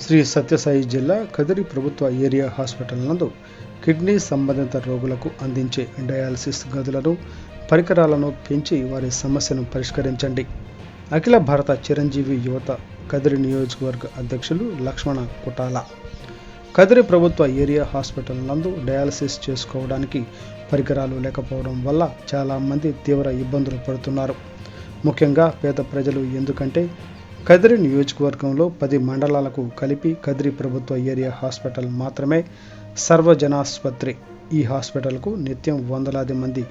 శ్రీ సత్యసాయి జిల్లా కదిరి ప్రభుత్వ area hospital నందు కిడ్నీ సంబంధిత రోగులకు అందించే డయాలసిస్ గదులను పరికరాలను పెంచి వారి సమస్యను పరిష్కరించండి. అఖిల భారత చిరంజీవి యువత కదిరి నియోజకవర్గ అధ్యక్షులు లక్ష్మణ కుటాల. కదిరి ప్రభుత్వ ఏరియా హాస్పిటల్ నందు డయాలసిస్ చేసుకోవడానికి పరికరాలు లేకపోవడం వల్ల చాలామంది తీవ్ర ఇబ్బందులు పడుతున్నారు. ముఖ్యంగా పేద ప్రజలు. ఎందుకంటే కదిరి నియోజకవర్గంలో 10 మండలాలకు కలిపి కదిరి ప్రభుత్వ ఏరియా హాస్పిటల్ మాత్రమే సర్వజనాసుపత్రి. ఈ హాస్పిటల్కు నిత్యం వందలాది మంది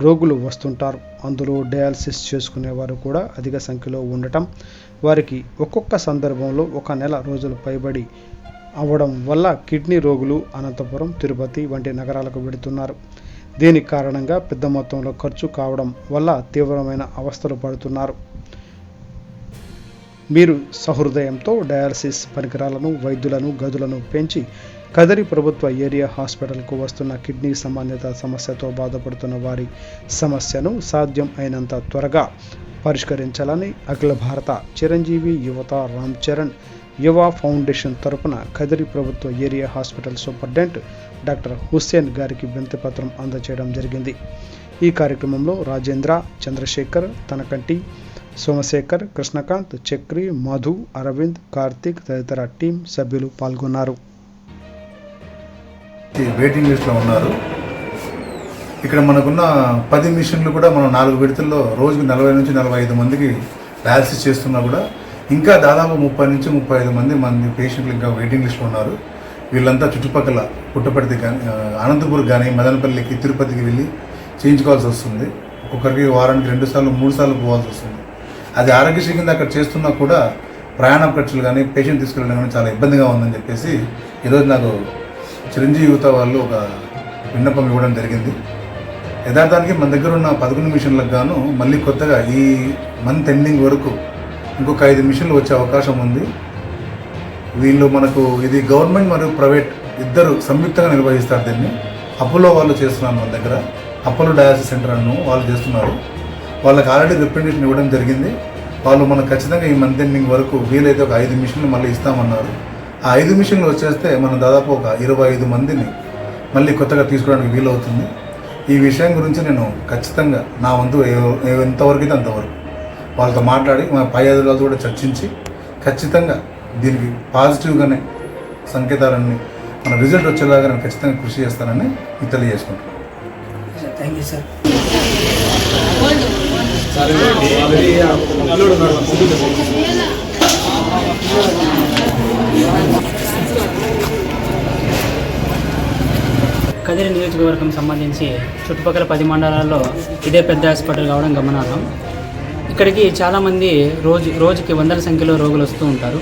రోగులు వస్తుంటారు. అందులో డయాలసిస్ చేసుకునేవారు కూడా అధిక సంఖ్యలో ఉండటం, వారికి ఒక్కొక్క సందర్భంలో 1 నెల రోజులు పైబడి అవ్వడం వల్ల కిడ్నీ రోగులు అనంతపురం, తిరుపతి వంటి నగరాలకు వెడుతున్నారు. దీని కారణంగా పెద్ద మొత్తంలో ఖర్చు కావడం వల్ల తీవ్రమైన అవస్థలు పడుతున్నారు. మీరు సహృదయంతో డయాలసిస్ పరికరాలను, వైద్యులను, గదులను పెంచి కదిరి ప్రభుత్వ ఏరియా హాస్పిటల్కు వస్తున్న కిడ్నీ సంబంధిత సమస్యతో బాధపడుతున్న వారి సమస్యను సాధ్యం అయినంత త్వరగా పరిష్కరించాలని అఖిల భారత చిరంజీవి యువత రామ్ చరణ్ యువ ఫౌండేషన్ తరపున కదిరి ప్రభుత్వ area hospital superintendent doctor Hussain గారికి వినతిపత్రం అందజేయడం జరిగింది. ఈ కార్యక్రమంలో రాజేంద్ర, చంద్రశేఖర్, తనకంటి, సోమశేఖర్, కృష్ణకాంత్, చక్రి, మధు, అరవింద్, కార్తిక్ తదితర టీం సభ్యులు పాల్గొన్నారు. వెయిటింగ్ లిస్ట్లో ఉన్నారు. ఇక్కడ మనకున్న 10 మిషన్లు కూడా మనం 4 విడతల్లో రోజుకి 40 నుంచి 45 మందికి డయాలసిస్ చేస్తున్నా కూడా ఇంకా దాదాపు 30 నుంచి 35 మంది పేషెంట్లు ఇంకా వెయిటింగ్ లిస్ట్లో ఉన్నారు. వీళ్ళంతా చుట్టుపక్కల పుట్టపర్తి కానీ, అనంతపూర్ కానీ, మదనపల్లికి, తిరుపతికి వెళ్ళి చేయించుకోవాల్సి వస్తుంది. ఒక్కొక్కరికి వారానికి 2 సార్లు 3 సార్లు పోవాల్సి వస్తుంది. అది ఆరోగ్యశ్రీ కింద అక్కడ చేస్తున్నా కూడా ప్రయాణ ఖర్చులు కానీ, పేషెంట్ తీసుకెళ్ళడం కానీ చాలా ఇబ్బందిగా ఉందని చెప్పేసి ఈరోజు నాకు చిరంజీవి యువత వాళ్ళు ఒక విన్నపం ఇవ్వడం జరిగింది. యథార్థానికి మన దగ్గర ఉన్న 11 మిషన్లకు గాను మళ్ళీ కొత్తగా ఈ మంత్ ఎండింగ్ వరకు ఇంకొక 5 మిషన్లు వచ్చే అవకాశం ఉంది. వీళ్ళు మనకు ఇది గవర్నమెంట్ మరియు ప్రైవేట్ ఇద్దరు సంయుక్తంగా నిర్వహిస్తారు. దీన్ని అపోలో వాళ్ళు చేస్తున్నారు. మన దగ్గర అపోలో డయాలసిస్ సెంటర్ అನ್ನು వాళ్ళు చేస్తున్నారు. వాళ్ళకి ఆల్రెడీ రిప్రజెంటేషన్ ఇవ్వడం జరిగింది. వాళ్ళు మనకు ఖచ్చితంగా ఈ మంత్ ఎండింగ్ వరకు వీలైతే ఒక 5 మిషన్లు మళ్ళీ ఇస్తామన్నారు. ఆ 5 మిషన్లు వచ్చేస్తే మనం దాదాపు ఒక 25 మందిని మళ్ళీ కొత్తగా తీసుకోవడానికి వీలవుతుంది. ఈ విషయం గురించి నేను ఖచ్చితంగా నా వంతు ఎంతవరకు అయితే అంతవరకు వాళ్ళతో మాట్లాడి మా పై అధికారులతో కూడా చర్చించి ఖచ్చితంగా దీనికి పాజిటివ్గానే సంకేతాలన్నీ మన రిజల్ట్ వచ్చేలాగా నేను ఖచ్చితంగా కృషి చేస్తానని తెలియజేసుకుంటాను. Thank you sir. కదిరి నియోజకవర్గం సంబంధించి చుట్టుపక్కల 10 మండలాల్లో ఇదే పెద్ద హాస్పిటల్ కావడం గమనార్హం. ఇక్కడికి చాలామంది రోజుకి వందల సంఖ్యలో రోగులు వస్తూ ఉంటారు.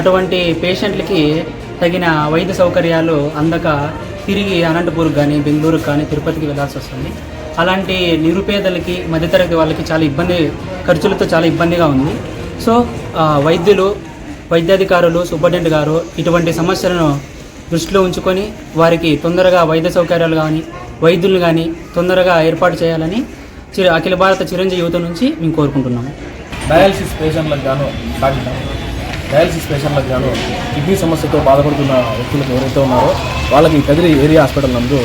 అటువంటి పేషెంట్లకి తగిన వైద్య సౌకర్యాలు అందక తిరిగి అనంతపూర్కి కానీ, బెంగళూరుకి కానీ, తిరుపతికి వెళ్ళాల్సి వస్తుంది. అలాంటి నిరుపేదలకి, మధ్యతరగతి వాళ్ళకి ఖర్చులతో చాలా ఇబ్బందిగా ఉంది. సో వైద్యులు, వైద్యాధికారులు, సూపరింటెండెంట్ గారు ఇటువంటి సమస్యలను దృష్టిలో ఉంచుకొని వారికి తొందరగా వైద్య సౌకర్యాలు కానీ, వైద్యులు కానీ తొందరగా ఏర్పాటు చేయాలని అఖిల భారత చిరంజీవి యువత నుంచి మేము కోరుకుంటున్నాము. డయాలసిస్ పేషెంట్లకు గాను కిడ్నీ సమస్యతో బాధపడుతున్న వ్యక్తులకు ఎవరైతే ఉన్నారో వాళ్ళకి కదిరి ఏరియా హాస్పిటల్ నందు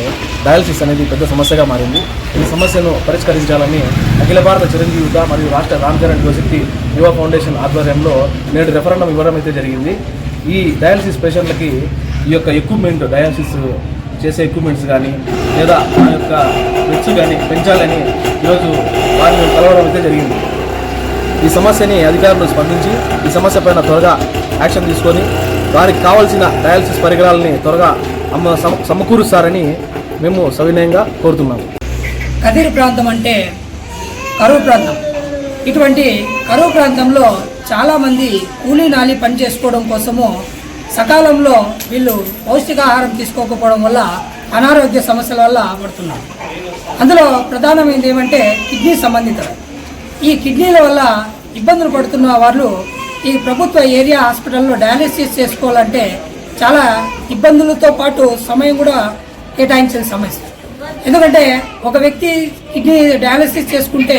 డయాలసిస్ అనేది పెద్ద సమస్యగా మారింది. ఈ సమస్యను పరిష్కరించాలని అఖిల భారత చిరంజీవి యువత మరియు రాష్ట్ర రామ్ చరణ్ యువశక్తి యువ ఫౌండేషన్ ఆధ్వర్యంలో నేడు రెఫరెండం ఇవ్వడం అయితే జరిగింది. ఈ డయాలసిస్ పేషెంట్లకి ఈ యొక్క ఎక్విప్మెంట్, డయాలసిస్ చేసే ఎక్విప్మెంట్స్ కానీ లేదా ఆ యొక్క ఖర్చు కానీ పెంచాలని ఈరోజు వారిని కలవడం అయితే జరిగింది. ఈ సమస్యని అధికారులు స్పందించి ఈ సమస్య పైన త్వరగా యాక్షన్ తీసుకొని వారికి కావాల్సిన డయాలసిస్ పరికరాలని త్వరగా సమకూరుస్తారని మేము సవినయంగా కోరుతున్నాము. కదిరి ప్రాంతం అంటే కరువు ప్రాంతం. ఇటువంటి కరువు ప్రాంతంలో చాలామంది కూలీ నాలి పని చేసుకోవడం కోసము సకాలంలో వీళ్ళు పౌష్టికాహారం తీసుకోకపోవడం వల్ల అనారోగ్య సమస్యల వల్ల పడుతున్నారు. అందులో ప్రధానమైనది ఏమంటే కిడ్నీ సంబంధితం. ఈ కిడ్నీల వల్ల ఇబ్బందులు పడుతున్న వాళ్ళు ఈ ప్రభుత్వ ఏరియా హాస్పిటల్లో డయాలసిస్ చేసుకోవాలంటే చాలా ఇబ్బందులతో పాటు సమయం కూడా కేటాయించిన సమస్య. ఎందుకంటే ఒక వ్యక్తి కిడ్నీ డయాలసిస్ చేసుకుంటే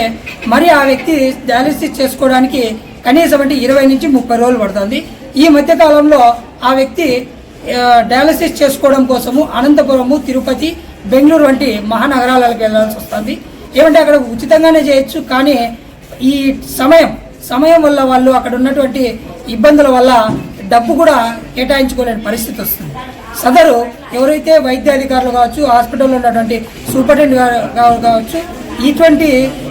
మరి ఆ వ్యక్తి డయాలసిస్ చేసుకోవడానికి కనీసం అంటే 20 నుంచి 30 రోజులు పడుతుంది. ఈ మధ్య కాలంలో ఆ వ్యక్తి డయాలసిస్ చేసుకోవడం కోసము అనంతపురము, తిరుపతి, బెంగళూరు వంటి మహానగరాలకు వెళ్ళాల్సి వస్తుంది. ఏమంటే అక్కడ ఉచితంగానే చేయొచ్చు, కానీ ఈ సమయం వల్ల వాళ్ళు అక్కడ ఉన్నటువంటి ఇబ్బందుల వల్ల డబ్బు కూడా కేటాయించుకోలేని పరిస్థితి వస్తుంది. సదరు ఎవరైతే వైద్యాధికారులు కావచ్చు, హాస్పిటల్లో ఉన్నటువంటి సూపరింటెండెంట్ కావచ్చు, ఇటువంటి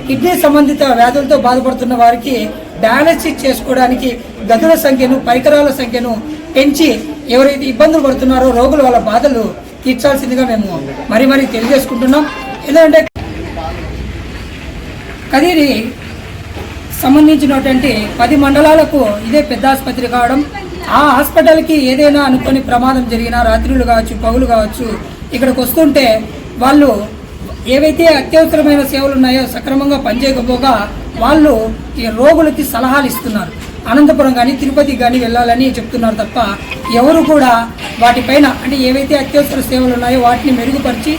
కిడ్నీ సంబంధిత వ్యాధులతో బాధపడుతున్న వారికి డయాలసిస్ చేసుకోవడానికి గదుల సంఖ్యను, పరికరాల సంఖ్యను పెంచి ఎవరైతే ఇబ్బందులు పడుతున్నారో రోగులు వాళ్ళ బాధలు తీర్చాల్సిందిగా మేము మరీ తెలియజేసుకుంటున్నాం. ఎందుకంటే కదిరి సంబంధించినటువంటి 10 మండలాలకు ఇదే పెద్ద ఆసుపత్రి కావడం, ఆ హాస్పిటల్కి ఏదైనా అనుకోని ప్రమాదం జరిగినా రాత్రులు కావచ్చు, పగులు కావచ్చు, ఇక్కడికి వస్తుంటే వాళ్ళు ఏవైతే అత్యవసరమైన సేవలు ఉన్నాయో సక్రమంగా పనిచేయకపోగా వాళ్ళు ఈ రోగులకి సలహాలు ఇస్తున్నారు. అనంతపురం కానీ తిరుపతి కానీ వెళ్ళాలని చెప్తున్నారు తప్ప ఎవరు కూడా వాటిపైన అంటే ఏవైతే అత్యవసర సేవలు ఉన్నాయో వాటిని మెరుగుపరిచి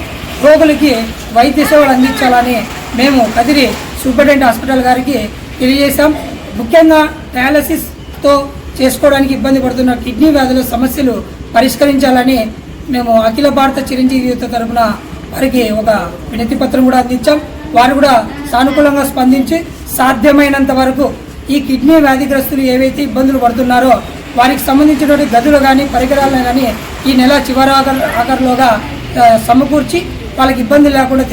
రోగులకి వైద్య సేవలు అందించాలని మేము కదిరి సూపరింటెండెంట్ హాస్పిటల్ గారికి తెలియజేశాం. ముఖ్యంగా డయాలసిస్తో చేసుకోవడానికి ఇబ్బంది పడుతున్న కిడ్నీ వ్యాధుల సమస్యలు పరిష్కరించాలని మేము అఖిల భారత చిరంజీవి యూత్ తరఫున వారికి ఒక వినతి పత్రం కూడా అందించాం. వారు కూడా సానుకూలంగా స్పందించి సాధ్యమైనంత వరకు ఈ కిడ్నీ వ్యాధిగ్రస్తులు ఏవైతే ఇబ్బందులు పడుతున్నారో వారికి సంబంధించినటువంటి గదులు కానీ పరికరాలను కానీ ఈ నెల చివరి ఆఖరులోగా సమకూర్చి వాళ్ళకి ఇబ్బంది లేకుండా